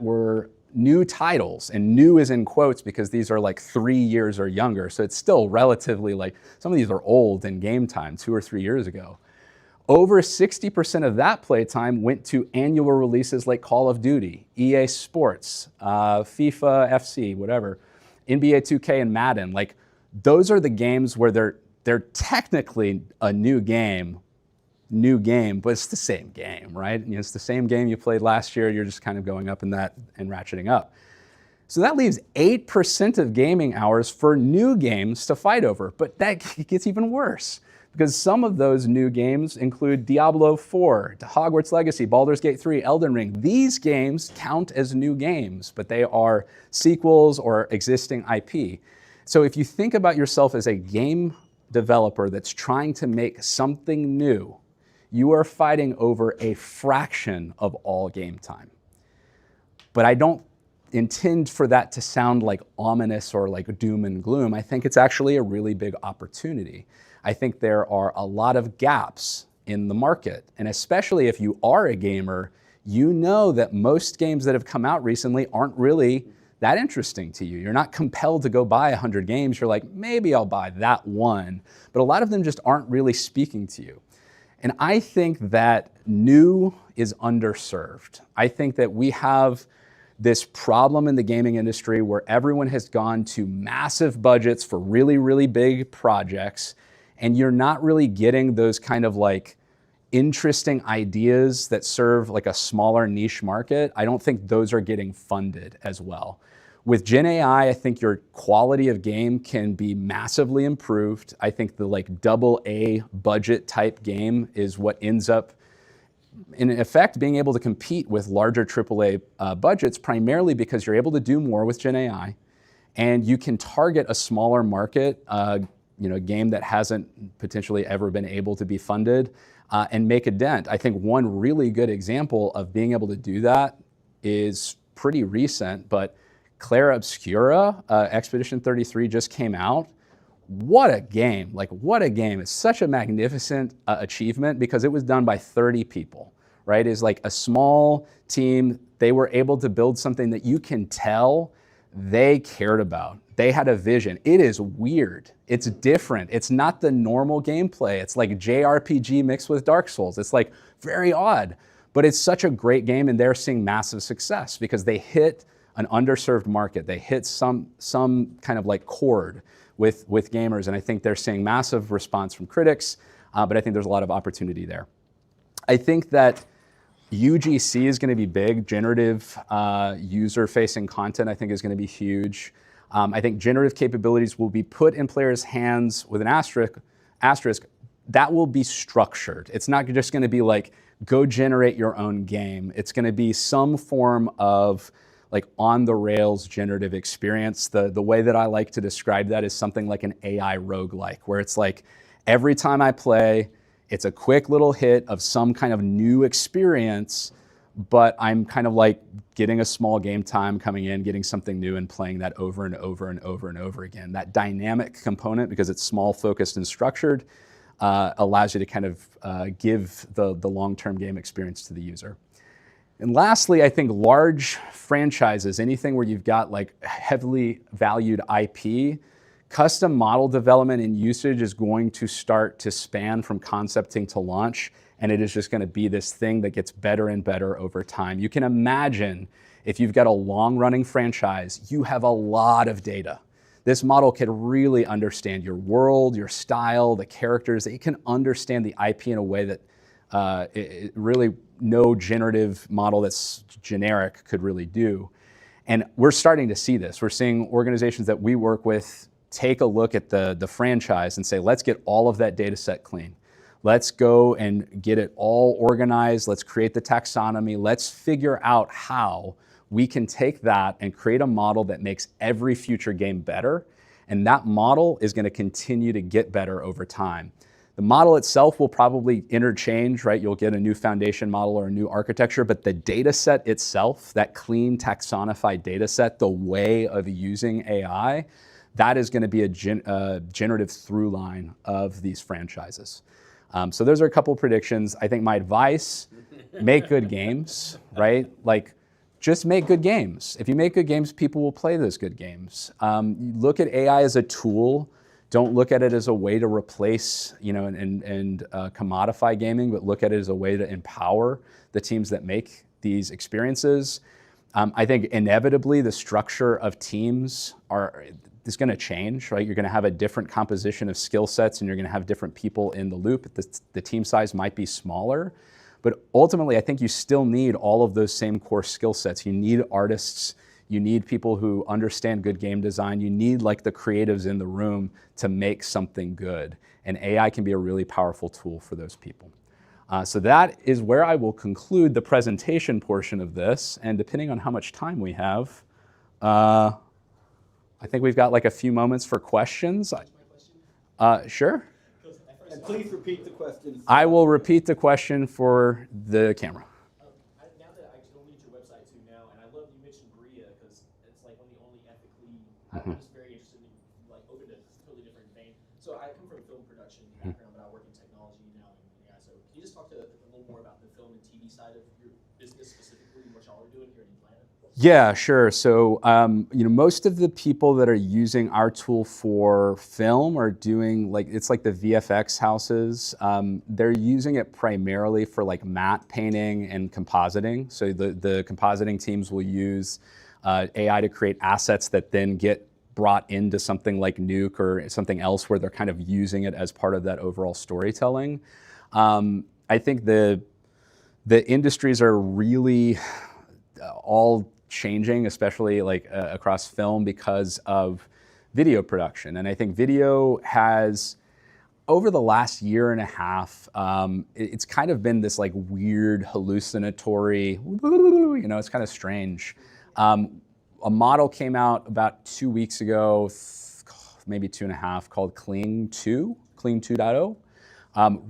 were new titles, and new is in quotes because these are like 3 years or younger, so it's still relatively like, some of these are old in game time, 2 or 3 years ago. Over 60% of that playtime went to annual releases like Call of Duty, EA Sports, FIFA, FC, whatever, NBA 2K and Madden. Like, those are the games where they're technically a new game, but it's the same game, right? You know, it's the same game you played last year. You're just kind of going up in that and ratcheting up. So that leaves 8% of gaming hours for new games to fight over. But that gets even worse, because some of those new games include Diablo 4, Hogwarts Legacy, Baldur's Gate 3, Elden Ring. These games count as new games, but they are sequels or existing IP. So if you think about yourself as a game developer that's trying to make something new, you are fighting over a fraction of all game time. But I don't intend for that to sound like ominous or like doom and gloom. I think it's actually a really big opportunity. I think there are a lot of gaps in the market. And especially if you are a gamer, you know that most games that have come out recently aren't really that interesting to you. You're not compelled to go buy 100 games. You're like, maybe I'll buy that one. But a lot of them just aren't really speaking to you. And I think that new is underserved. I think that we have this problem in the gaming industry where everyone has gone to massive budgets for really, really big projects, and you're not really getting those kind of like interesting ideas that serve like a smaller niche market. I don't think those are getting funded as well. With Gen AI, I think your quality of game can be massively improved. I think the like AA budget type game is what ends up, in effect, being able to compete with larger AAA budgets, primarily because you're able to do more with Gen AI, and you can target a smaller market, you know, a game that hasn't potentially ever been able to be funded, and make a dent. I think one really good example of being able to do that is pretty recent, but Clara Obscura, Expedition 33 just came out. What a game, like what a game. It's such a magnificent achievement because it was done by 30 people, right? It's like a small team. They were able to build something that you can tell they cared about. They had a vision. It is weird. It's different. It's not the normal gameplay. It's like JRPG mixed with Dark Souls. It's like very odd, but it's such a great game, and they're seeing massive success because they hit an underserved market. They hit some kind of like chord with gamers, and I think they're seeing massive response from critics, but I think there's a lot of opportunity there. I think that UGC is gonna be big. Generative user-facing content, I think, is gonna be huge. I think generative capabilities will be put in players' hands with an asterisk, that will be structured. It's not just gonna be like, go generate your own game. It's gonna be some form of like on the rails generative experience. The way that I like to describe that is something like an AI roguelike, where it's like every time I play, it's a quick little hit of some kind of new experience, but I'm kind of like getting a small game time coming in, getting something new and playing that over and over and over and over again. That dynamic component, because it's small, focused, and structured, allows you to kind of give the long-term game experience to the user. And lastly, I think large franchises, anything where you've got like heavily valued IP, custom model development and usage is going to start to span from concepting to launch, and it is just going to be this thing that gets better and better over time. You can imagine if you've got a long-running franchise, you have a lot of data. This model can really understand your world, your style, the characters. It can understand the IP in a way that it really no generative model that's generic could really do. And we're starting to see this. We're seeing organizations that we work with take a look at the franchise and say, let's get all of that data set clean. Let's go and get it all organized. Let's create the taxonomy. Let's figure out how we can take that and create a model that makes every future game better. And that model is going to continue to get better over time. The model itself will probably interchange, right? You'll get a new foundation model or a new architecture, but the data set itself, that clean taxonified data set, the way of using AI, that is going to be a generative through line of these franchises. So those are a couple of predictions. I think my advice, make good games, right? Like, just make good games. If you make good games, people will play those good games. Look at AI as a tool. Don't look at it as a way to replace, and commodify gaming, but look at it as a way to empower the teams that make these experiences. I think inevitably the structure of teams is going to change, right? You're going to have a different composition of skill sets, and you're going to have different people in the loop. The team size might be smaller, but ultimately I think you still need all of those same core skill sets. You need artists, you need people who understand good game design, you need like the creatives in the room to make something good. And AI can be a really powerful tool for those people. So that is where I will conclude the presentation portion of this. And depending on how much time we have, I think we've got like a few moments for questions. Sure. And please repeat the question. I will repeat the question for the camera. Now that I can only use your website too now, and I love you mentioned Berea because it's like one of the only ethically. I'm just very interested in like open to totally different vein. So I come from a film production background, but I work in technology now in AI. So can you just talk to a little more about the film and TV side of your business specifically, what y'all are doing here in Atlanta? Yeah, sure. So, most of the people that are using our tool for film are doing it's like the VFX houses. They're using it primarily for like matte painting and compositing. So the compositing teams will use AI to create assets that then get brought into something like Nuke or something else where they're kind of using it as part of that overall storytelling. I think the industries are really all changing, especially across film because of video production. And I think video has, over the last year and a half, it's kind of been this like weird hallucinatory, it's kind of strange. A model came out about 2 weeks ago, maybe 2.5, called Kling 2.0.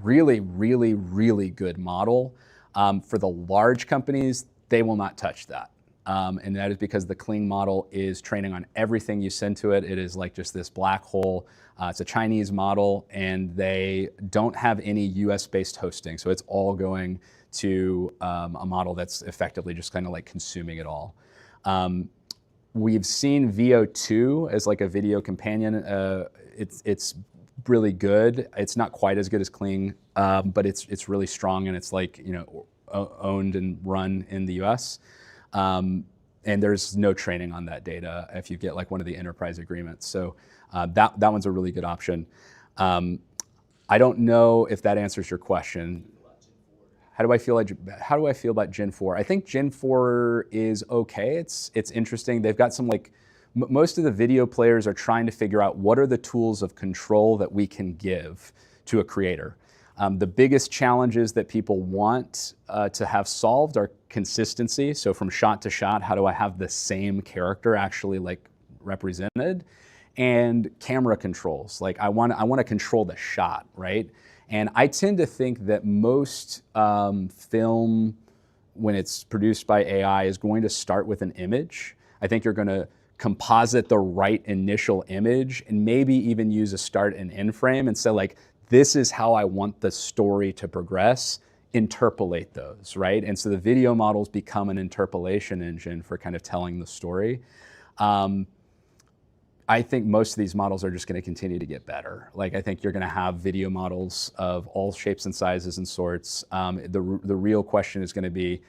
Really, really, really good model. For the large companies, they will not touch that. And that is because the Kling model is training on everything you send to it. It is like just this black hole. It's a Chinese model, and they don't have any US-based hosting. So it's all going to a model that's effectively just kind of like consuming it all. We've seen VO2 as like a video companion. It's really good. It's not quite as good as Kling, but it's really strong, and it's like, owned and run in the US. And there's no training on that data if you get like one of the enterprise agreements. So that one's a really good option. I don't know if that answers your question. How do I feel about Gen 4? I think Gen 4 is okay. It's interesting. They've got some most of the video players are trying to figure out what are the tools of control that we can give to a creator. The biggest challenges that people want to have solved are consistency. So from shot to shot, how do I have the same character actually represented? And camera controls. I want to control the shot, right? And I tend to think that most film, when it's produced by AI, is going to start with an image. I think you're going to composite the right initial image and maybe even use a start and end frame and say this is how I want the story to progress, interpolate those, right? And so the video models become an interpolation engine for kind of telling the story. I think most of these models are just going to continue to get better. I think you're going to have video models of all shapes and sizes and sorts. The real question is going to be,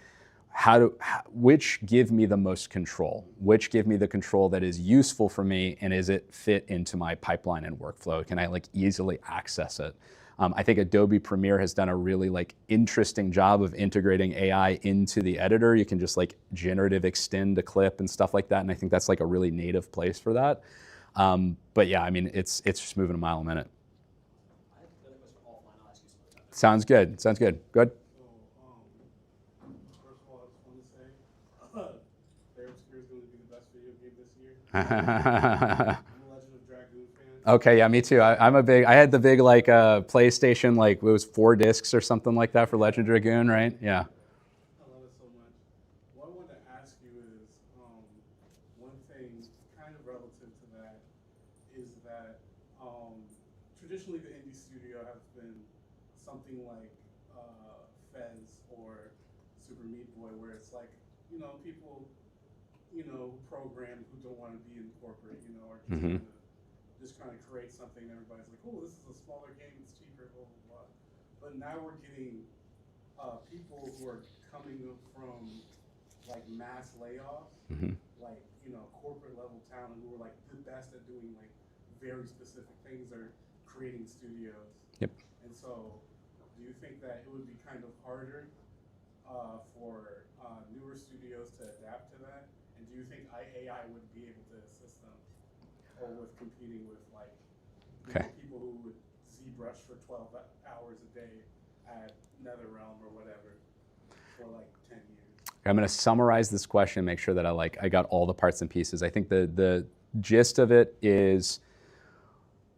which give me the most control? Which give me the control that is useful for me, and is it fit into my pipeline and workflow? Can I easily access it? I think Adobe Premiere has done a really interesting job of integrating AI into the editor. You can just generative extend a clip and stuff like that, and I think that's a really native place for that. But yeah, I mean, it's just moving a mile a minute. I have another question offline. I'll ask you some other time. Sounds good. Sounds good. Good. First of all, I just want to say, Layer Obscure is going to be the best video game this year. I'm a Legend of Dragoon fan. Okay, yeah, me too. I had the big PlayStation, it was 4 discs or something like that for Legend of Dragoon, right? Yeah. I love it so much. What I wanted to ask you is, one thing kind of relative to that is that traditionally the indie studio has been something like Fez or Super Meat Boy, where it's people program who don't want to be in corporate, or just kind of create something and everybody's like, oh, this is a smaller game, it's cheaper, blah, blah, blah. But now we're getting people who are coming from like mass layoffs, like, corporate level talent who are like the best at doing like very specific things or creating studios. Yep. And so do you think that it would be kind of harder for newer studios to adapt to that? And do you think AI would be able to assist them or with competing with like people who would ZBrush for 12 hours a day at NetherRealm or whatever for like 10 years? I'm going to summarize this question and make sure that I got all the parts and pieces. I think the gist of it is,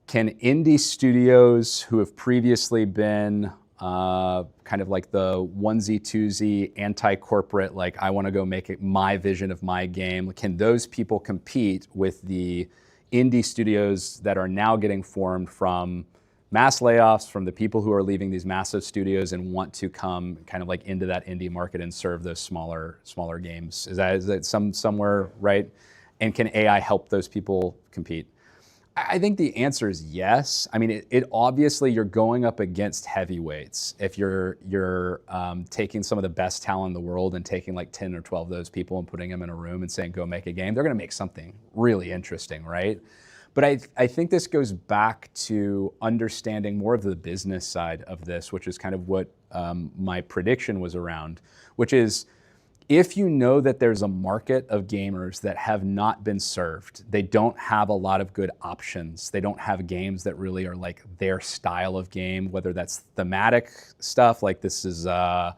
can indie studios who have previously been kind of like the onesie twosie anti-corporate, like I want to go make it my vision of my game, can those people compete with the indie studios that are now getting formed from mass layoffs, from the people who are leaving these massive studios and want to come kind of like into that indie market and serve those smaller games? Is that somewhere right? And can AI help those people compete? I think the answer is yes. I mean, it obviously you're going up against heavyweights. If you're taking some of the best talent in the world and taking like 10 or 12 of those people and putting them in a room and saying, go make a game, they're gonna make something really interesting, right? But I think this goes back to understanding more of the business side of this, which is kind of what my prediction was around, which is, if you know that there's a market of gamers that have not been served, they don't have a lot of good options, they don't have games that really are like their style of game, whether that's thematic stuff, like this is, I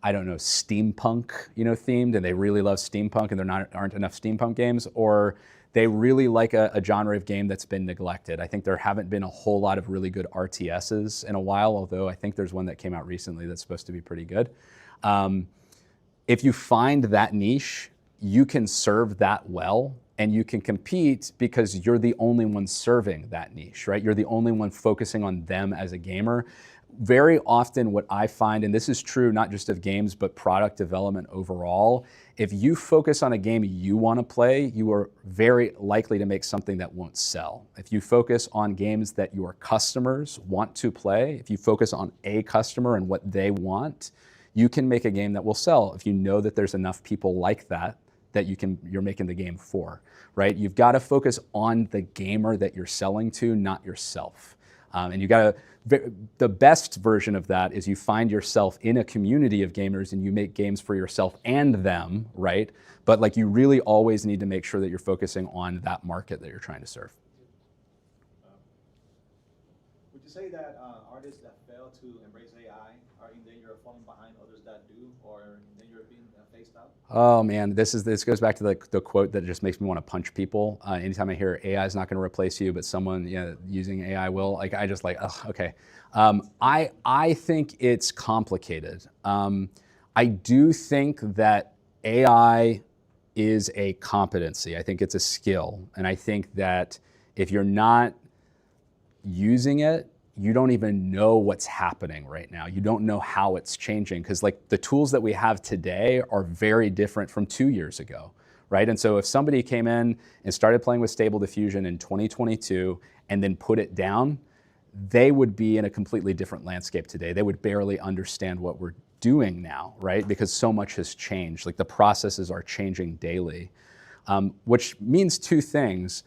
don't know, steampunk, themed, and they really love steampunk and there aren't enough steampunk games, or they really like a genre of game that's been neglected. I think there haven't been a whole lot of really good RTSs in a while, although I think there's one that came out recently that's supposed to be pretty good. If you find that niche, you can serve that well and you can compete because you're the only one serving that niche, right? You're the only one focusing on them as a gamer. Very often what I find, and this is true not just of games, but product development overall, if you focus on a game you want to play, you are very likely to make something that won't sell. If you focus on games that your customers want to play, if you focus on a customer and what they want, you can make a game that will sell if you know that there's enough people like that you're making the game for, right? You've got to focus on the gamer that you're selling to, not yourself. And you got to, the best version of that is you find yourself in a community of gamers and you make games for yourself and them, right? But like you really always need to make sure that you're focusing on that market that you're trying to serve. Would you say that artists that fail to embrace AI are in danger of falling behind others that do, or in danger of being phased out? Oh man, this goes back to the quote that just makes me want to punch people. Anytime I hear AI is not going to replace you, but someone using AI will, like I just like, oh, okay. I think it's complicated. I do think that AI is a competency. I think it's a skill, and I think that if you're not using it, you don't even know what's happening right now. You don't know how it's changing, because like the tools that we have today are very different from 2 years ago, right? And so if somebody came in and started playing with Stable Diffusion in 2022 and then put it down, they would be in a completely different landscape today. They would barely understand what we're doing now, right? Because so much has changed. Like the processes are changing daily, which means two things.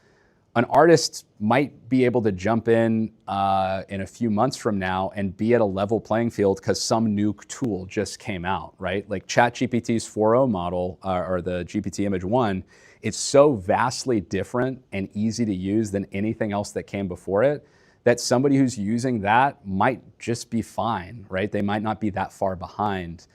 An artist might be able to jump in a few months from now and be at a level playing field because some new tool just came out, right? Like ChatGPT's 4.0 model, or the GPT Image 1, it's so vastly different and easy to use than anything else that came before it, that somebody who's using that might just be fine, right? They might not be that far behind.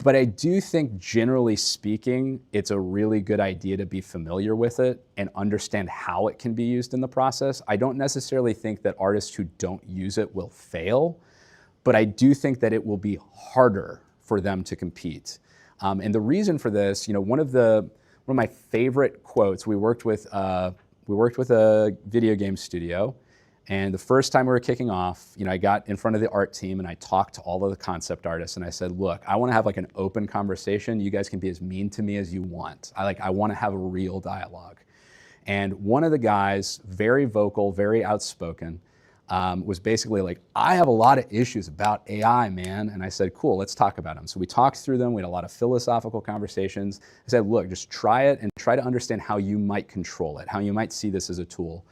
But I do think, generally speaking, it's a really good idea to be familiar with it and understand how it can be used in the process. I don't necessarily think that artists who don't use it will fail, but I do think that it will be harder for them to compete. And the reason for this, one of my favorite quotes, we worked with a video game studio. And the first time we were kicking off, I got in front of the art team and I talked to all of the concept artists and I said, look, I want to have like an open conversation. You guys can be as mean to me as you want. I want to have a real dialogue. And one of the guys, very vocal, very outspoken, was basically like, I have a lot of issues about AI, man. And I said, cool, let's talk about them. So we talked through them. We had a lot of philosophical conversations. I said, look, just try it and try to understand how you might control it, how you might see this as a tool.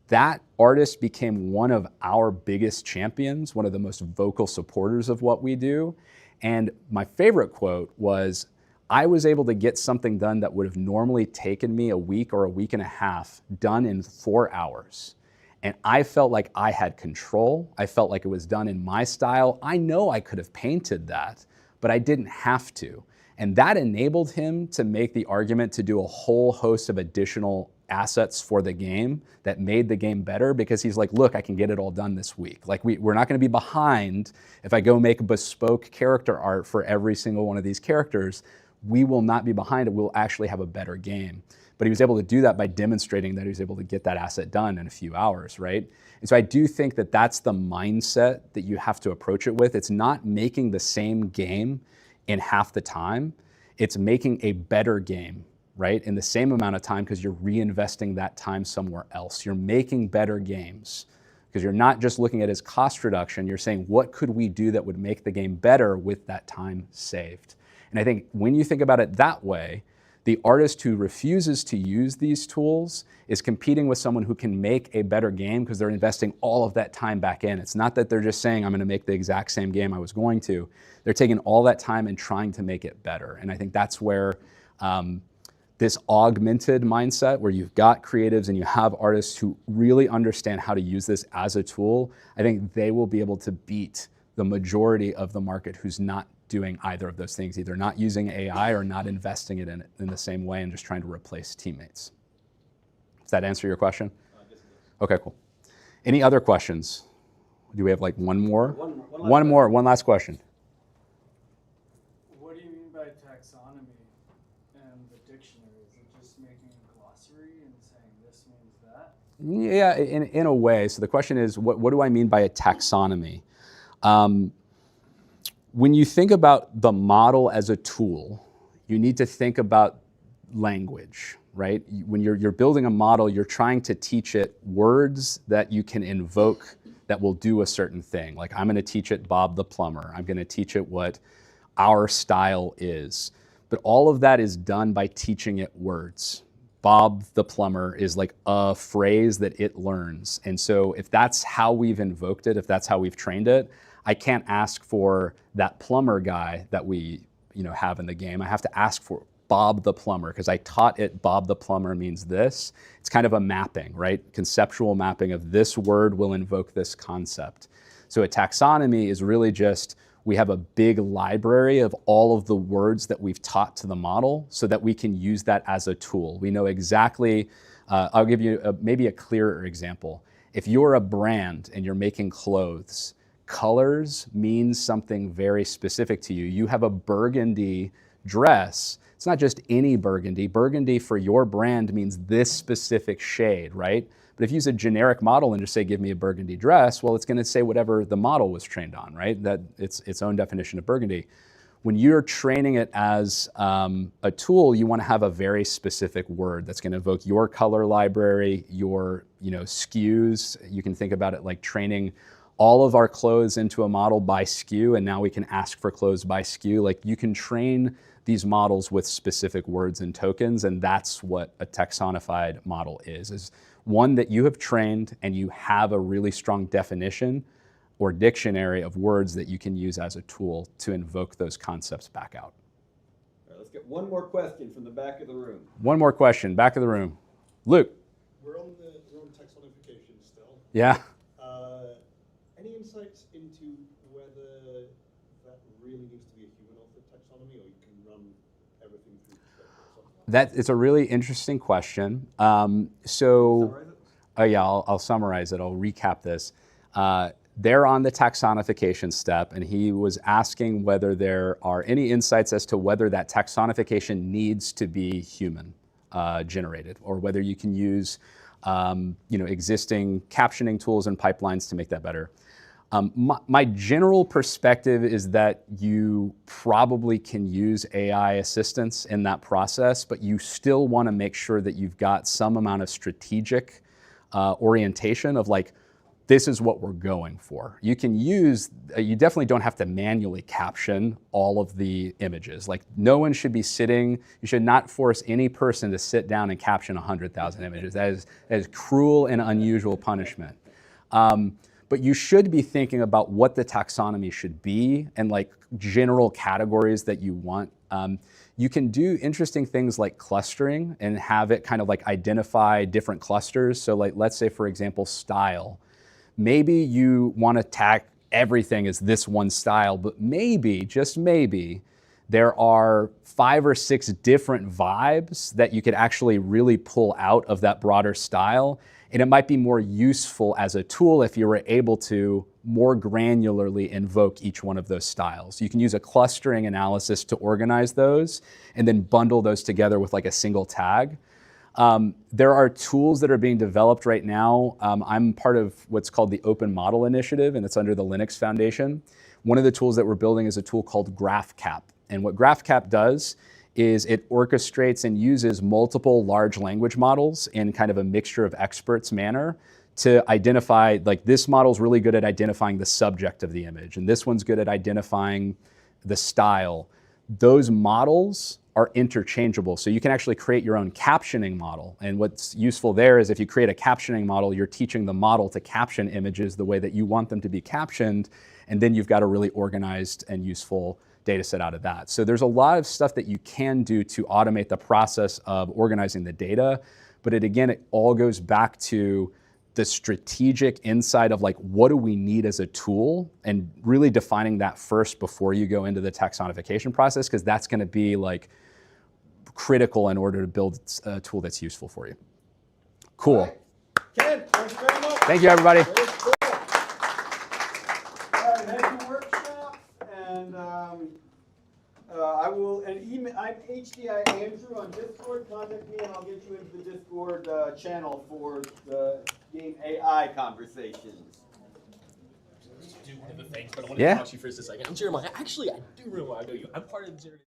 That artist became one of our biggest champions, one of the most vocal supporters of what we do. And my favorite quote was, I was able to get something done that would have normally taken me a week or a week and a half done in 4 hours. And I felt like I had control. I felt like it was done in my style. I know I could have painted that, but I didn't have to. And that enabled him to make the argument to do a whole host of additional assets for the game that made the game better, because he's like, look, I can get it all done this week. Like we're not gonna be behind if I go make bespoke character art for every single one of these characters. We will not be behind it. We'll actually have a better game. But he was able to do that by demonstrating that he was able to get that asset done in a few hours, right? And so I do think that that's the mindset that you have to approach it with. It's not making the same game in half the time. It's making a better game, right? In the same amount of time, because you're reinvesting that time somewhere else. You're making better games because you're not just looking at it as cost reduction. You're saying, what could we do that would make the game better with that time saved? And I think when you think about it that way, the artist who refuses to use these tools is competing with someone who can make a better game because they're investing all of that time back in. It's not that they're just saying, I'm going to make the exact same game I was going to. They're taking all that time and trying to make it better. And I think that's where this augmented mindset, where you've got creatives and you have artists who really understand how to use this as a tool, I think they will be able to beat the majority of the market who's not doing either of those things, either not using AI or not investing it in the same way and just trying to replace teammates. Does that answer your question? Okay, cool. Any other questions? Do we have like one more? One last question. What do you mean by taxonomy and the dictionary? Is it just making a glossary and saying this means that? Yeah, in a way. So the question is, what do I mean by a taxonomy? When you think about the model as a tool, you need to think about language, right? When you're building a model, you're trying to teach it words that you can invoke that will do a certain thing. Like, I'm gonna teach it Bob the plumber. I'm gonna teach it what our style is. But all of that is done by teaching it words. Bob the plumber is like a phrase that it learns. And so if that's how we've invoked it, if that's how we've trained it, I can't ask for that plumber guy that we have in the game. I have to ask for Bob the plumber because I taught it Bob the plumber means this. It's kind of a mapping, right? Conceptual mapping of this word will invoke this concept. So a taxonomy is really just, we have a big library of all of the words that we've taught to the model so that we can use that as a tool. We know exactly, I'll give you maybe a clearer example. If you're a brand and you're making clothes, colors means something very specific to you. You have a burgundy dress. It's not just any burgundy. Burgundy for your brand means this specific shade, right? But if you use a generic model and just say, give me a burgundy dress, well, it's going to say whatever the model was trained on, right? That it's its own definition of burgundy. When you're training it as a tool, you want to have a very specific word that's going to evoke your color library, your SKUs. You can think about it like training all of our clothes into a model by SKU, and now we can ask for clothes by SKU. Like, you can train these models with specific words and tokens, and that's what a taxonified model is one that you have trained and you have a really strong definition or dictionary of words that you can use as a tool to invoke those concepts back out. All right, let's get one more question from the back of the room. One more question, back of the room. Luke. We're on taxonification still. Yeah. Any insights into whether that really needs to be a human-authored taxonomy, or you can run everything through perspective? It's a really interesting question. I'll summarize it. I'll recap this. They're on the taxonification step, and he was asking whether there are any insights as to whether that taxonification needs to be human generated, or whether you can use existing captioning tools and pipelines to make that better. My general perspective is that you probably can use AI assistance in that process, but you still want to make sure that you've got some amount of strategic orientation of like, this is what we're going for. You can use, you definitely don't have to manually caption all of the images. Like no one should be sitting, you should not force any person to sit down and caption 100,000 images. That is cruel and unusual punishment. But you should be thinking about what the taxonomy should be and like general categories that you want. You can do interesting things like clustering and have it kind of like identify different clusters. So like, let's say for example, style. Maybe you want to tag everything as this one style, but maybe, just maybe, there are 5 or 6 different vibes that you could actually really pull out of that broader style. And it might be more useful as a tool if you were able to more granularly invoke each one of those styles. You can use a clustering analysis to organize those and then bundle those together with like a single tag. There are tools that are being developed right now. I'm part of what's called the Open Model Initiative, and it's under the Linux Foundation. One of the tools that we're building is a tool called GraphCap. And what GraphCap does is it orchestrates and uses multiple large language models in kind of a mixture of experts manner to identify, like this model's really good at identifying the subject of the image, and this one's good at identifying the style. Those models are interchangeable. So you can actually create your own captioning model. And what's useful there is if you create a captioning model, you're teaching the model to caption images the way that you want them to be captioned. And then you've got a really organized and useful data set out of that. So there's a lot of stuff that you can do to automate the process of organizing the data. But it all goes back to the strategic insight of like, what do we need as a tool, and really defining that first before you go into the taxonomification process, because that's going to be like critical in order to build a tool that's useful for you. Cool. All right. Ken, thanks very much. Thank you, everybody. Very cool. All right, here's the workshop, and I will, I'm HDI Andrew on Discord. Contact me and I'll get you into the Discord channel for the game AI conversations. Do one of the things, but I want to Yeah. talk to you for just a second. I'm Jeremiah. Actually, I do really want to know you. I'm part of the generative.